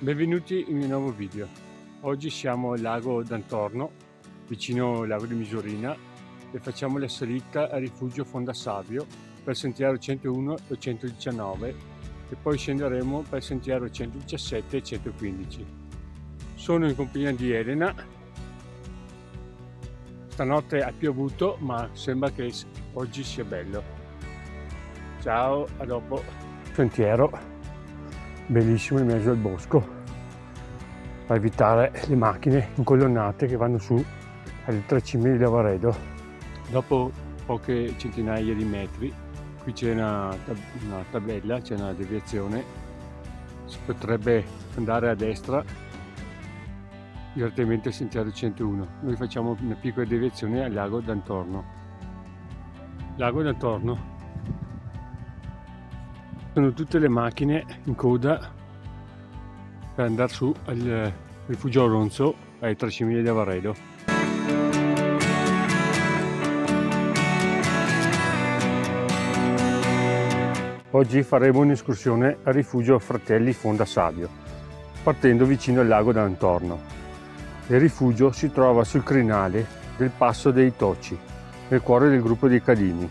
Benvenuti in un nuovo video. Oggi siamo al lago d'Antorno, vicino al lago di Misurina, e facciamo la salita a rifugio Fondasavio per sentiero 101 e 119 e poi scenderemo per sentiero 117 e 115. Sono in compagnia di Elena. Stanotte ha piovuto, ma sembra che oggi sia bello. Ciao, a dopo. Sentiero bellissimo in mezzo al bosco per evitare le macchine incolonnate che vanno su alle tre cime di Lavaredo. Dopo poche centinaia di metri qui c'è una tabella, c'è una deviazione, si potrebbe andare a destra direttamente al sentiero 101. Noi facciamo una piccola deviazione al lago d'Antorno. Lago d'Antorno, sono tutte le macchine in coda per andare su al rifugio Ronzo ai Tracimini di Avaredo. Oggi faremo un'escursione al rifugio Fratelli Fondasavio, partendo vicino al lago d'Antorno. Il rifugio si trova sul crinale del Passo dei Tocci, nel cuore del gruppo dei Cadini.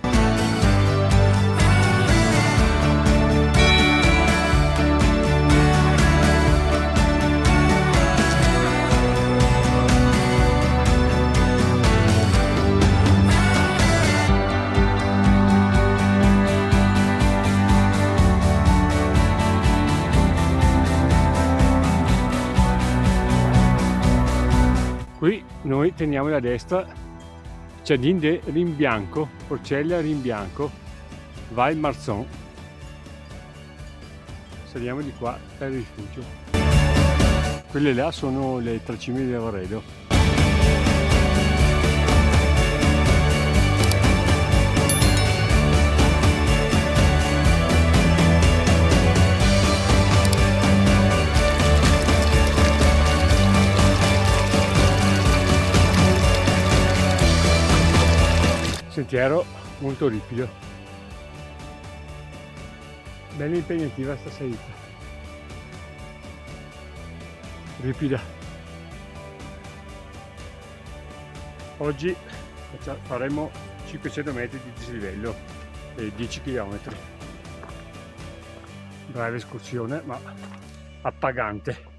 Qui noi teniamo la destra, Ciadin de Rimbianco, Porcella Rimbianco, Val Marzon. Saliamo di qua per il rifugio. Quelle là sono le Tracimini di Avaredo. Sentiero molto ripido, bella impegnativa sta salita, ripida. Oggi faremo 500 metri di dislivello e 10 km. Breve escursione ma appagante.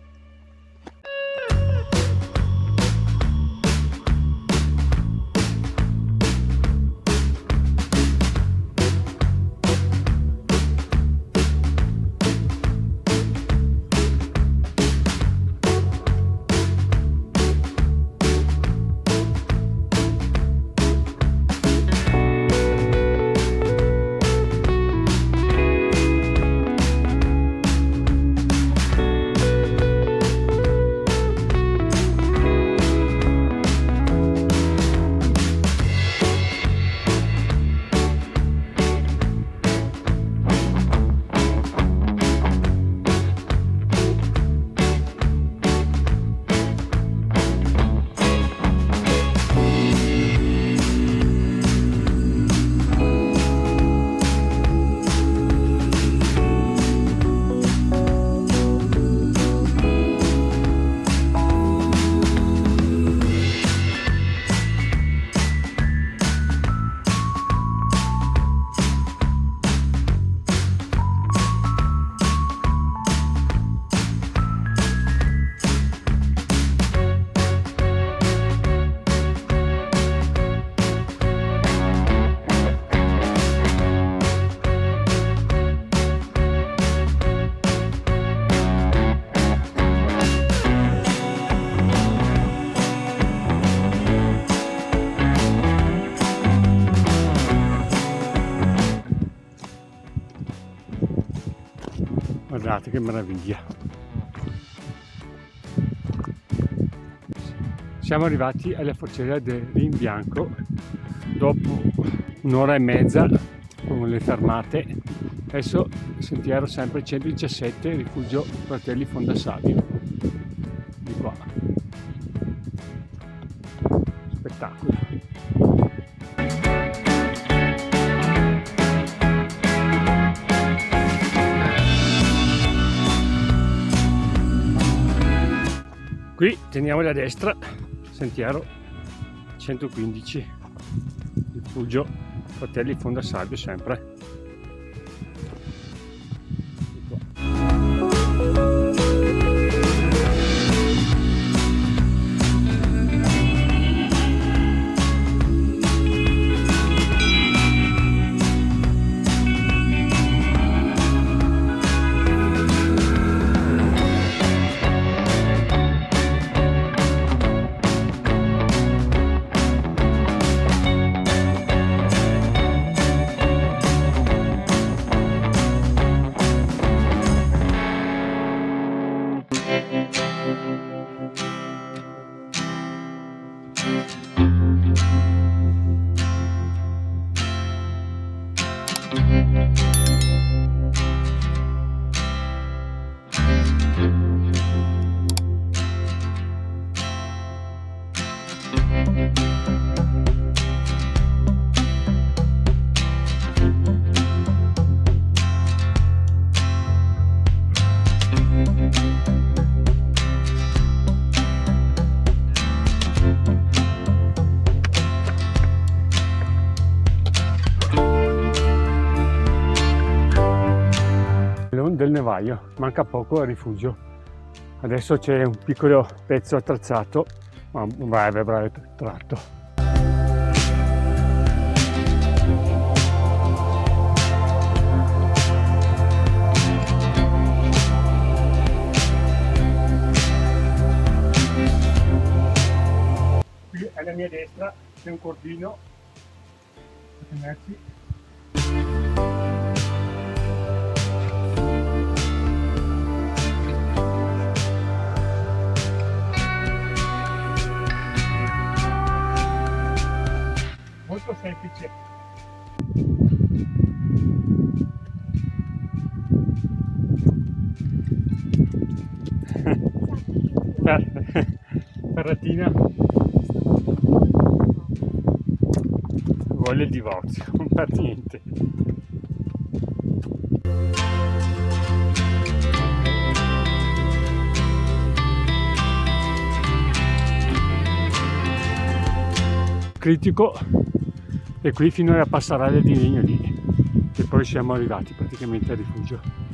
Guardate che meraviglia! Siamo arrivati alla forcella del Rimbianco dopo un'ora e mezza con le fermate. Adesso sentiero sempre 117, rifugio Fratelli Fondasavio. Di qua. Spettacolo! Teniamo a destra, sentiero 115, rifugio Fratelli Fondasalvio sempre. Del Nevaio, manca poco al rifugio. Adesso c'è un piccolo pezzo attrezzato, ma un breve tratto. Qui alla mia destra c'è un cordino per tenerci. Molto semplice. Ferratina vuole il divorzio, non per niente. Critico e qui fino alla passerella di legno lì, e poi siamo arrivati praticamente al rifugio.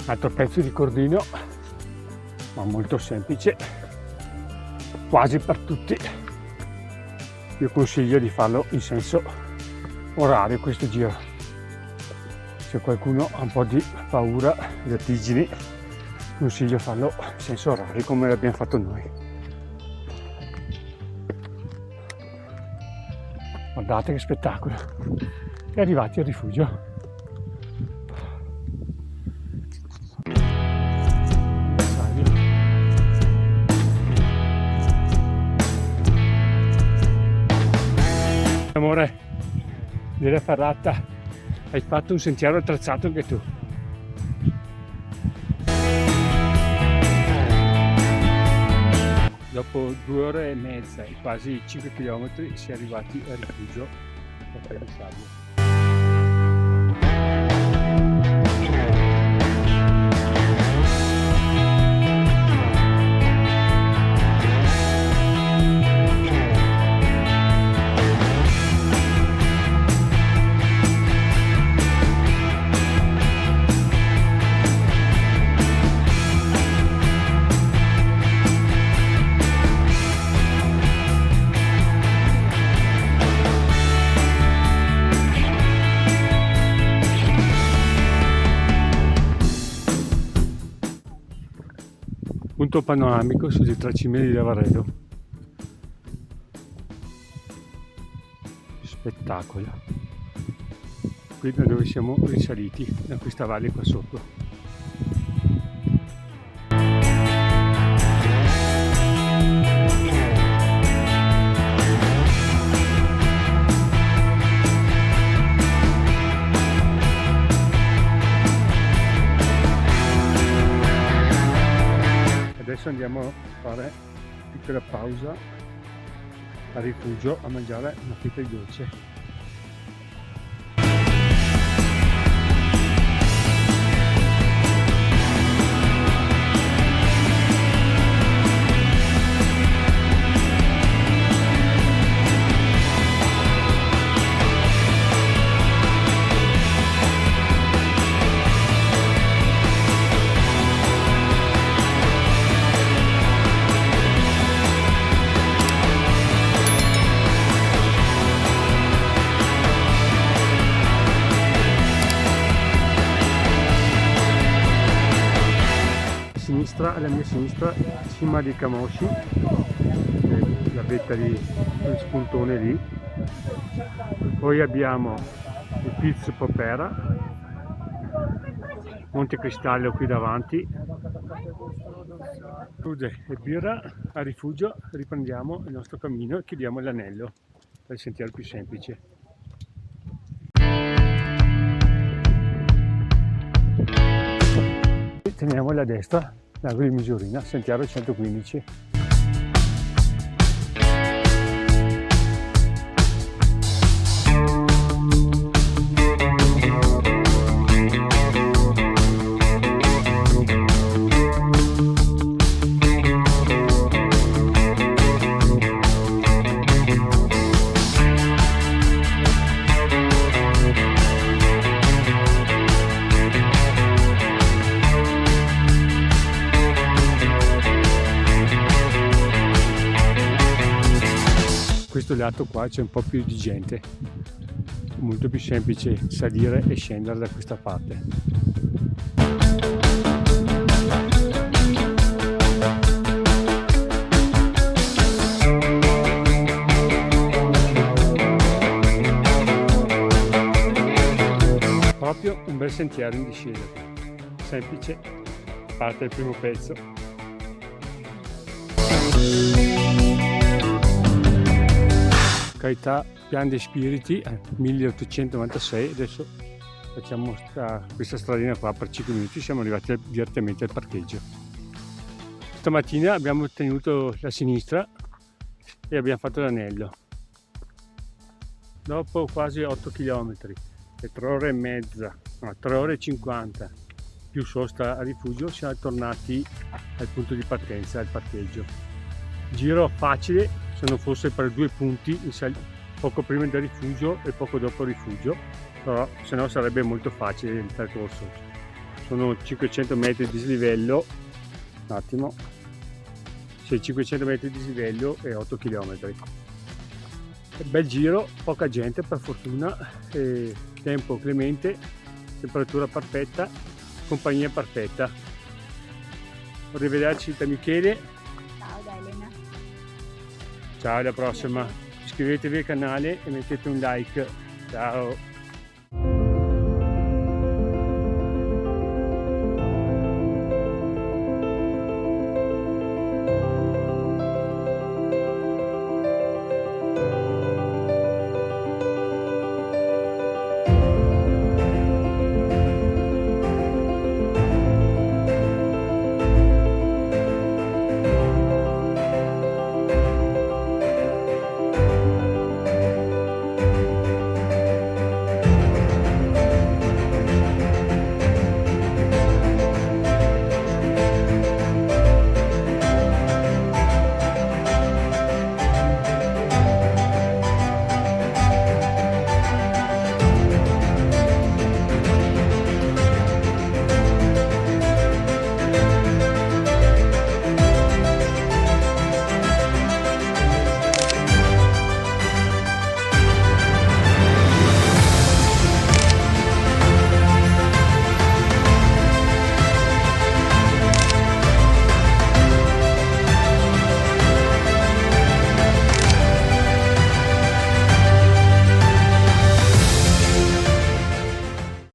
Altro pezzo di cordino, ma molto semplice, quasi per tutti. Io consiglio di farlo in senso orario questo giro. Se qualcuno ha un po' di paura, vertigini, consiglio farlo in senso orario come l'abbiamo fatto noi. Guardate che spettacolo! E arrivati al rifugio. Amore della Ferrata, hai fatto un sentiero attrezzato anche tu. Dopo 2 ore e mezza e quasi 5 km si è arrivati al rifugio Fratelli Salvio. Punto panoramico sui 3 cimeli di Lavaredo. Spettacolo. Qui da dove siamo risaliti, da questa valle qua sotto. andiamo a fare una piccola pausa a rifugio a mangiare una fetta di dolce. Alla mia sinistra, cima di Camosci, la vetta di quel spuntone lì. Poi abbiamo il Piz Popera, Monte Cristallo qui davanti. Rude e birra a rifugio, riprendiamo il nostro cammino e chiudiamo l'anello per il sentiero più semplice. Teniamo alla destra l'angolo di Misurina, sentiero 115. Questo lato qua c'è un po' più di gente, molto più semplice salire e scendere da questa parte. Proprio un bel sentiero in discesa, semplice, parte il primo pezzo. Carità Pian dei Spiriti 1896. Adesso facciamo questa stradina qua per 5 minuti, siamo arrivati direttamente al parcheggio. Stamattina abbiamo tenuto la sinistra e abbiamo fatto l'anello. Dopo quasi 8 km e 3 ore e mezza, no, 3 ore e 50 più sosta a rifugio, siamo tornati al punto di partenza, al parcheggio. Giro facile, se non fosse per 2 punti, poco prima del rifugio e poco dopo il rifugio, però se no sarebbe molto facile il percorso. Sono 500 metri di dislivello, un attimo, 500 metri di dislivello e 8 km. Bel giro, poca gente per fortuna, tempo clemente, temperatura perfetta, compagnia perfetta. Arrivederci da Michele. Ciao, alla prossima. Iscrivetevi al canale e mettete un like. Ciao.